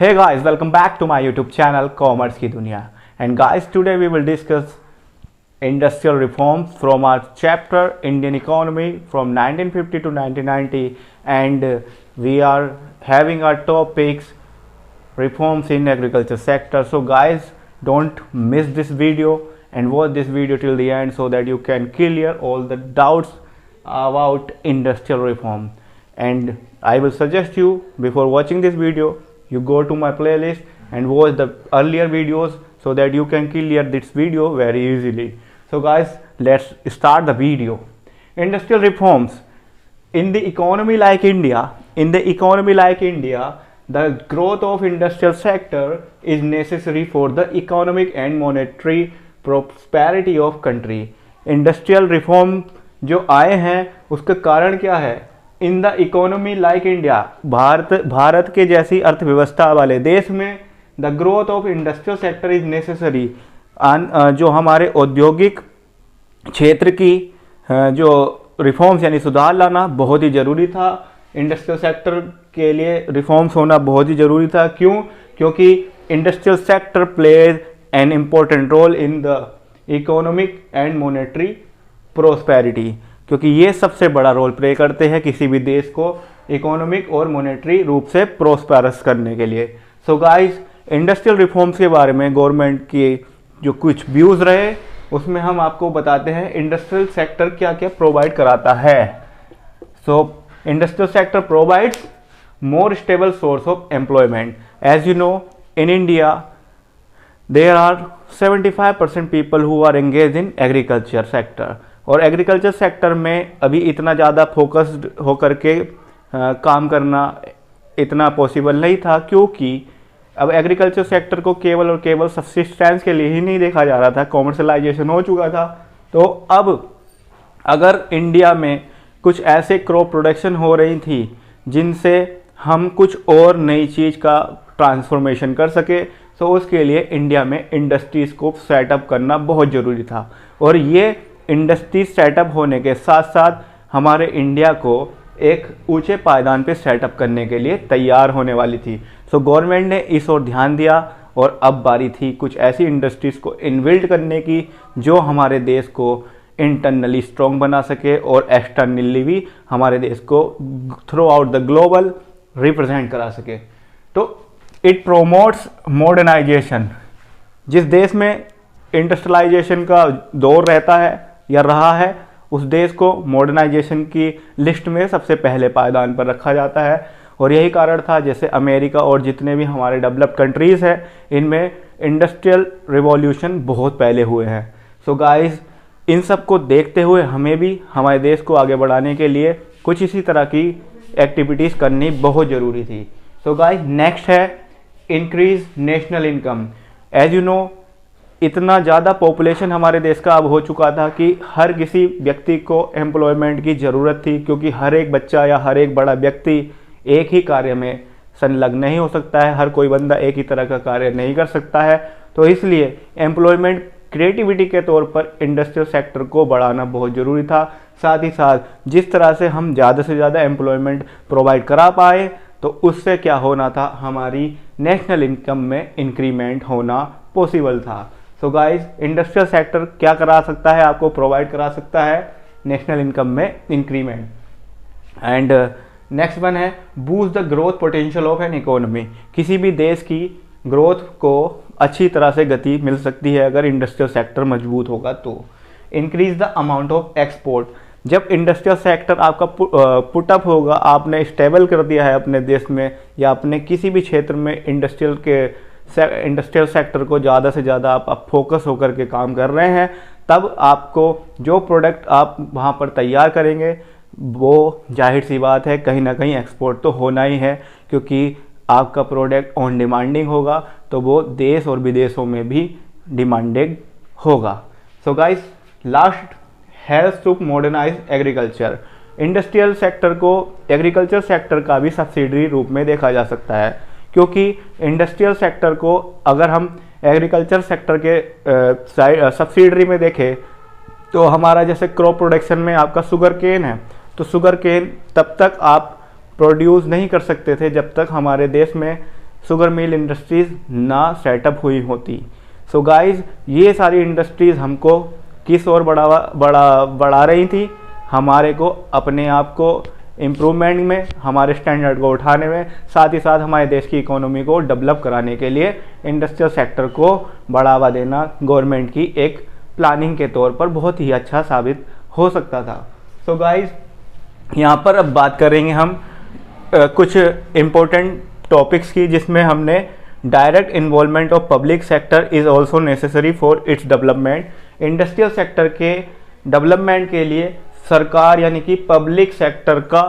Hey guys, welcome back to my YouTube channel Commerce की दुनिया. And guys, today we will discuss industrial reforms from our chapter Indian economy from 1950 to 1990, and we are having our topics reforms in agriculture sector. So guys, don't miss this video and watch this video till the end so that you can clear all the doubts about industrial reform. And I will suggest you, before watching this video, you go to my playlist and watch the earlier videos so that you can clear this video very easily. So guys, let's start the video. Industrial reforms in the economy like India, the growth of industrial sector is necessary for the economic and monetary prosperity of country. Industrial reform जो आए हैं उसका कारण क्या है? In the economy like India, Bharat के जैसी अर्थव्यवस्था वाले देश में the growth of industrial sector is necessary. जो हमारे औद्योगिक क्षेत्र की जो रिफॉर्म्स यानी सुधार लाना बहुत ही ज़रूरी था. इंडस्ट्रियल सेक्टर के लिए रिफॉर्म्स होना बहुत ही ज़रूरी था. क्यों? क्योंकि industrial sector plays an important role in the economic and monetary prosperity, क्योंकि ये सबसे बड़ा रोल प्ले करते हैं किसी भी देश को इकोनॉमिक और मॉनेटरी रूप से प्रोस्पेरस करने के लिए. सो गाइस, इंडस्ट्रियल रिफॉर्म्स के बारे में गवर्नमेंट की जो कुछ व्यूज़ रहे उसमें हम आपको बताते हैं इंडस्ट्रियल सेक्टर क्या क्या प्रोवाइड कराता है. So industrial sector provides more stable source of employment. As you know, in India there are 75% people who are engage in agriculture sector, और एग्रीकल्चर सेक्टर में अभी इतना ज़्यादा फोकस्ड होकर के काम करना इतना पॉसिबल नहीं था, क्योंकि अब एग्रीकल्चर सेक्टर को केवल और केवल सब्सिस्टेंस के लिए ही नहीं देखा जा रहा था, कॉमर्शलाइजेशन हो चुका था. तो अब अगर इंडिया में कुछ ऐसे क्रॉप प्रोडक्शन हो रही थी जिनसे हम कुछ और नई चीज़ का ट्रांसफॉर्मेशन कर सके, तो उसके लिए इंडिया में इंडस्ट्रीज़ को सेटअप करना बहुत ज़रूरी था. और ये इंडस्ट्री सेटअप होने के साथ साथ हमारे इंडिया को एक ऊंचे पायदान पे सेटअप करने के लिए तैयार होने वाली थी. सो गवर्नमेंट ने इस ओर ध्यान दिया और अब बारी थी कुछ ऐसी इंडस्ट्रीज़ को इनबिल्ड करने की जो हमारे देश को इंटरनली स्ट्रॉन्ग बना सके और एक्सटर्नली भी हमारे देश को through out the global represent करा सके. तो इट प्रोमोट्स मॉडर्नाइजेशन. जिस देश में इंडस्ट्रियलाइजेशन का दौर रहता है या रहा है, उस देश को मॉडर्नाइजेशन की लिस्ट में सबसे पहले पायदान पर रखा जाता है. और यही कारण था जैसे अमेरिका और जितने भी हमारे डेवलप्ड कंट्रीज़ हैं, इनमें इंडस्ट्रियल रिवॉल्यूशन बहुत पहले हुए हैं. सो गाइस, इन सब को देखते हुए हमें भी हमारे देश को आगे बढ़ाने के लिए कुछ इसी तरह की एक्टिविटीज़ करनी बहुत ज़रूरी थी. सो गाइस, नेक्स्ट है increase national income. As you know, इतना ज़्यादा पॉपुलेशन हमारे देश का अब हो चुका था कि हर किसी व्यक्ति को एम्प्लॉयमेंट की ज़रूरत थी, क्योंकि हर एक बच्चा या हर एक बड़ा व्यक्ति एक ही कार्य में संलग्न नहीं हो सकता है. हर कोई बंदा एक ही तरह का कार्य नहीं कर सकता है. तो इसलिए एम्प्लॉयमेंट क्रिएटिविटी के तौर पर इंडस्ट्रियल सेक्टर को बढ़ाना बहुत ज़रूरी था. साथ ही साथ जिस तरह से हम ज़्यादा से ज़्यादा एम्प्लॉयमेंट प्रोवाइड करा पाए, तो उससे क्या होना था, हमारी नेशनल इनकम में इंक्रीमेंट होना पॉसिबल था. सो गाइज, इंडस्ट्रियल सेक्टर क्या करा सकता है, आपको प्रोवाइड करा सकता है नेशनल इनकम में इंक्रीमेंट. एंड नेक्स्ट वन है boost the growth potential of an economy. किसी भी देश की ग्रोथ को अच्छी तरह से गति मिल सकती है अगर इंडस्ट्रियल सेक्टर मजबूत होगा तो. Increase the amount of export. जब इंडस्ट्रियल सेक्टर आपका पुटअप होगा, आपने स्टेबल कर दिया है अपने देश में या अपने किसी भी क्षेत्र में इंडस्ट्रियल सेक्टर को ज़्यादा से ज़्यादा आप फोकस होकर के काम कर रहे हैं, तब आपको जो प्रोडक्ट आप वहाँ पर तैयार करेंगे वो जाहिर सी बात है कहीं ना कहीं एक्सपोर्ट तो होना ही है, क्योंकि आपका प्रोडक्ट ऑन डिमांडिंग होगा तो वो देश और विदेशों में भी डिमांडेड होगा. So guys, last help to modernise agriculture. Industrial sector को एग्रीकल्चर सेक्टर का भी सब्सिडरी रूप में देखा जा सकता है, क्योंकि इंडस्ट्रियल सेक्टर को अगर हम एग्रीकल्चर सेक्टर के सब्सिडरी में देखें तो हमारा जैसे क्रॉप प्रोडक्शन में आपका शुगर केन है, तो शुगर केन तब तक आप प्रोड्यूस नहीं कर सकते थे जब तक हमारे देश में शुगर मिल इंडस्ट्रीज़ ना सेटअप हुई होती। सो गाइस, ये सारी इंडस्ट्रीज़ हमको किस ओर बढ़ा रही थी, हमारे को अपने आप को इम्प्रूवमेंट में, हमारे स्टैंडर्ड को उठाने में, साथ ही साथ हमारे देश की इकोनॉमी को डेवलप कराने के लिए इंडस्ट्रियल सेक्टर को बढ़ावा देना गवर्नमेंट की एक प्लानिंग के तौर पर बहुत ही अच्छा साबित हो सकता था। सो गाइस, यहाँ पर अब बात करेंगे हम कुछ इम्पोर्टेंट टॉपिक्स की, जिसमें हमने direct involvement of public sector is also necessary for its development. Industrial sector के डेवलपमेंट के लिए सरकार यानी कि पब्लिक सेक्टर का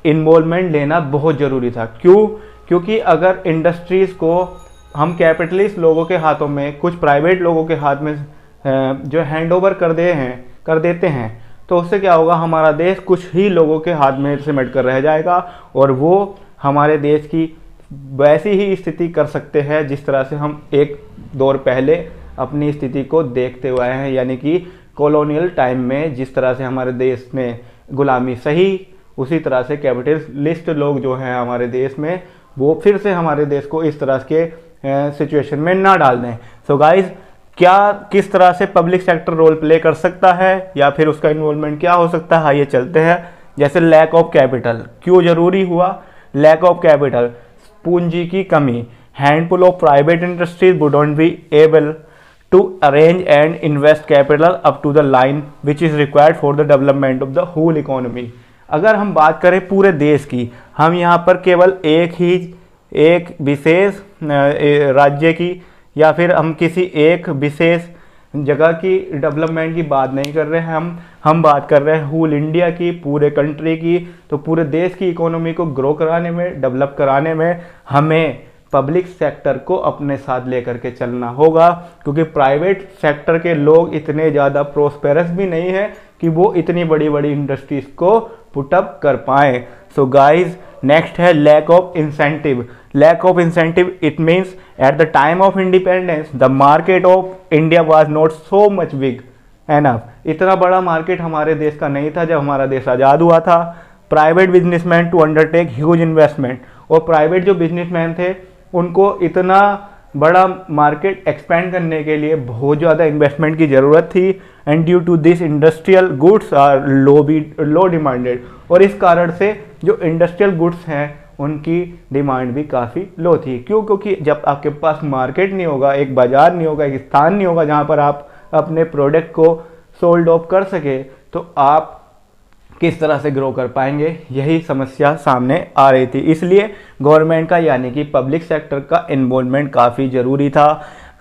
इन्वॉल्वमेंट लेना बहुत ज़रूरी था। क्यों? क्योंकि अगर इंडस्ट्रीज़ को हम कैपिटलिस्ट लोगों के हाथों में, कुछ प्राइवेट लोगों के हाथ में जो हैंड ओवर कर देते हैं, तो उससे क्या होगा, हमारा देश कुछ ही लोगों के हाथ में सिमट कर रह जाएगा और वो हमारे देश की वैसी ही स्थिति कर सकते हैं जिस तरह से हम एक दौर पहले अपनी स्थिति को देखते हुए आए हैं, यानी कि कॉलोनियल टाइम में जिस तरह से हमारे देश में गुलामी सही, उसी तरह से कैपिटलिस्ट लोग जो हैं हमारे देश में, वो फिर से हमारे देश को इस तरह के सिचुएशन में ना डाल दें। सो गाइस, क्या किस तरह से पब्लिक सेक्टर रोल प्ले कर सकता है या फिर उसका इन्वॉल्वमेंट क्या हो सकता है, आइए चलते हैं। जैसे लैक ऑफ कैपिटल क्यों जरूरी हुआ? लैक ऑफ कैपिटल, पूंजी की कमी, handful of private industries would not be able to arrange and invest capital up to the line which is required for the development of the whole economy। अगर हम बात करें पूरे देश की, हम यहाँ पर केवल एक विशेष राज्य की या फिर हम किसी एक विशेष जगह की डेवलपमेंट की बात नहीं कर रहे हैं, हम बात कर रहे हैं होल इंडिया की, पूरे कंट्री की। तो पूरे देश की इकोनॉमी को ग्रो कराने में, डेवलप कराने में हमें पब्लिक सेक्टर को अपने साथ लेकर के चलना होगा, क्योंकि प्राइवेट सेक्टर के लोग इतने ज़्यादा प्रोस्पेरस भी नहीं है कि वो इतनी बड़ी बड़ी इंडस्ट्रीज को पुटअप कर पाएँ। सो गाइज, नेक्स्ट है lack of incentive. Lack of incentive it means at the time of independence the market of India was not so much big enough. इतना बड़ा मार्केट हमारे देश का नहीं था जब हमारा देश आज़ाद हुआ था। Private businessman to undertake huge investment, और प्राइवेट जो बिजनेसमैन थे उनको इतना बड़ा मार्केट एक्सपेंड करने के लिए बहुत ज़्यादा इन्वेस्टमेंट की ज़रूरत थी। And due to this industrial goods are low demanded, और इस कारण से जो इंडस्ट्रियल गुड्स हैं उनकी डिमांड भी काफ़ी लो थी। क्यों? क्योंकि जब आपके पास मार्केट नहीं होगा, एक बाज़ार नहीं होगा, एक स्थान नहीं होगा जहाँ पर आप अपने प्रोडक्ट को सोल्ड ऑफ कर सके, तो आप किस तरह से ग्रो कर पाएंगे, यही समस्या सामने आ रही थी। इसलिए गवर्नमेंट का यानी कि पब्लिक सेक्टर का इन्वॉल्वमेंट काफ़ी ज़रूरी था।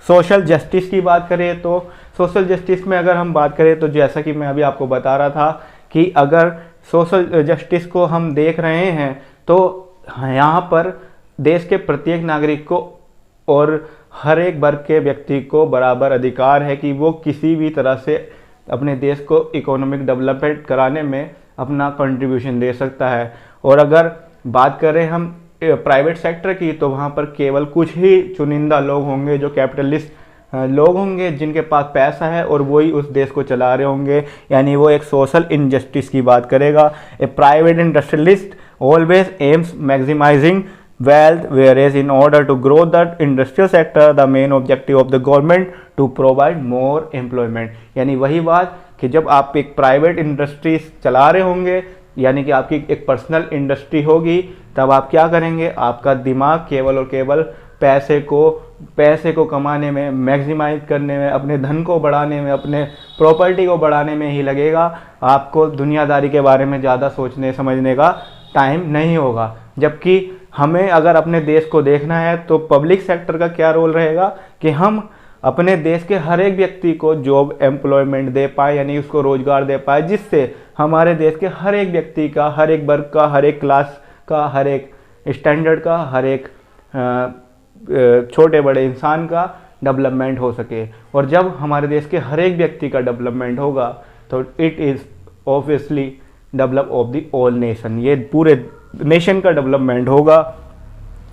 सोशल जस्टिस की बात करें तो सोशल जस्टिस में अगर हम बात करें तो जैसा कि मैं अभी आपको बता रहा था कि अगर सोशल जस्टिस को हम देख रहे हैं तो यहाँ पर देश के प्रत्येक नागरिक को और हर एक वर्ग के व्यक्ति को बराबर अधिकार है कि वो किसी भी तरह से अपने देश को इकोनॉमिक डेवलपमेंट कराने में अपना कंट्रीब्यूशन दे सकता है। और अगर बात करें हम प्राइवेट सेक्टर की तो वहाँ पर केवल कुछ ही चुनिंदा लोग होंगे जो कैपिटलिस्ट लोग होंगे जिनके पास पैसा है और वही उस देश को चला रहे होंगे, यानी वो एक सोशल इनजस्टिस की बात करेगा। A private industrialist always aims maximising wealth, whereas in order to grow the industrial sector the main objective of the government to provide more employment। यानी वही बात कि जब आप एक प्राइवेट इंडस्ट्री चला रहे होंगे, यानी कि आपकी एक पर्सनल इंडस्ट्री होगी, तब आप क्या करेंगे, आपका दिमाग केवल और केवल पैसे को कमाने में, मैक्सिमाइज करने में, अपने धन को बढ़ाने में, अपने प्रॉपर्टी को बढ़ाने में ही लगेगा। आपको दुनियादारी के बारे में ज़्यादा सोचने समझने का टाइम नहीं होगा। जबकि हमें अगर अपने देश को देखना है तो पब्लिक सेक्टर का क्या रोल रहेगा कि हम अपने देश के हर एक व्यक्ति को जॉब एम्प्लॉयमेंट दे पाए, यानी उसको रोजगार दे पाए, जिससे हमारे देश के हर एक व्यक्ति का, हर एक वर्ग का, हर एक क्लास का, हर एक स्टैंडर्ड का, हर एक छोटे बड़े इंसान का डेवलपमेंट हो सके। और जब हमारे देश के हर एक व्यक्ति का डेवलपमेंट होगा तो it is obviously develop of the all nation, ये पूरे नेशन का डेवलपमेंट होगा।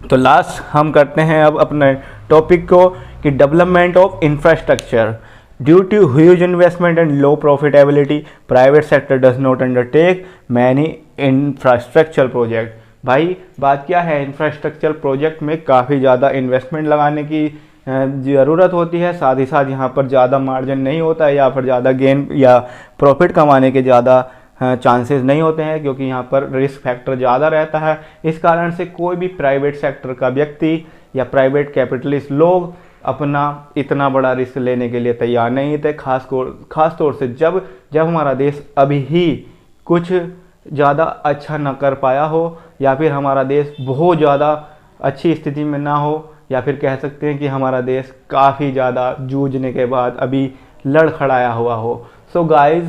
तो लास्ट हम करते हैं अब अपने टॉपिक को कि development of infrastructure. Due to huge investment and low profitability private sector does not undertake many infrastructure project. भाई बात क्या है, इंफ्रास्ट्रक्चर प्रोजेक्ट में काफ़ी ज़्यादा इन्वेस्टमेंट लगाने की ज़रूरत होती है, साथ ही साथ यहाँ पर ज़्यादा मार्जिन नहीं होता है या फिर ज़्यादा गेन या प्रॉफिट कमाने के ज़्यादा चांसेस नहीं होते हैं, क्योंकि यहाँ पर रिस्क फैक्टर ज़्यादा रहता है। इस कारण से कोई भी प्राइवेट सेक्टर का व्यक्ति या प्राइवेट कैपिटलिस्ट लोग अपना इतना बड़ा रिस्क लेने के लिए तैयार नहीं थे, खास तौर से जब हमारा देश अभी ही कुछ ज़्यादा अच्छा ना कर पाया हो, या फिर हमारा देश बहुत ज़्यादा अच्छी स्थिति में ना हो, या फिर कह सकते हैं कि हमारा देश काफ़ी ज़्यादा जूझने के बाद अभी लड़खड़ाया हुआ हो। सो गाइस,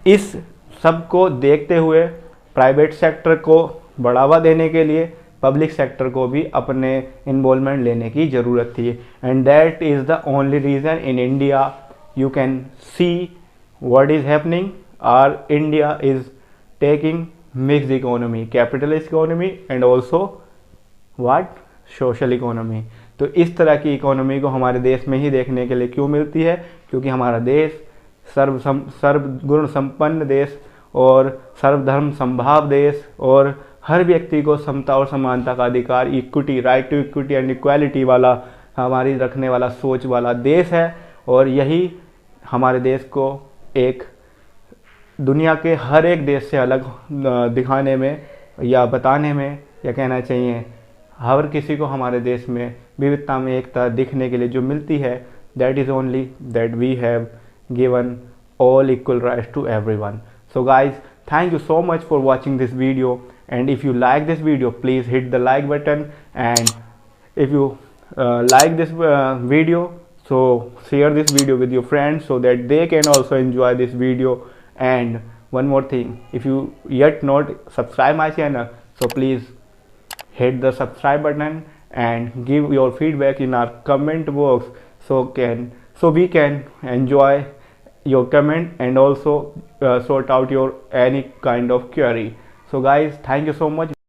इस सब को देखते हुए प्राइवेट सेक्टर को बढ़ावा देने के लिए पब्लिक सेक्टर को भी अपने इन्वॉल्वमेंट लेने की ज़रूरत थी, and that is the only reason in India you can see what is happening. R India is taking mixed economy, capitalist economy and also what, social economy. तो इस तरह की इकोनॉमी को हमारे देश में ही देखने के लिए क्यों मिलती है, क्योंकि हमारा देश सर्वगुण संपन्न देश और सर्वधर्म संभाव देश और हर व्यक्ति को समता और समानता का अधिकार, equity, right to equity and equality वाला हमारी रखने वाला सोच वाला देश है। और यही हमारे देश को एक दुनिया के हर एक देश से अलग दिखाने में या बताने में, या कहना चाहिए हर किसी को हमारे देश में विविधता में एकता दिखने के लिए जो मिलती है, that is only that we have given all equal rights to everyone. So guys, thank you so much for watching this video, and if you like this video, please hit the like button, and if you like this video, so share this video with your friends so that they can also enjoy this video. And one more thing, if you yet not subscribe my channel, so please hit the subscribe button and give your feedback in our comment box, so we can enjoy your comment and also sort out your any kind of query. So guys, thank you so much.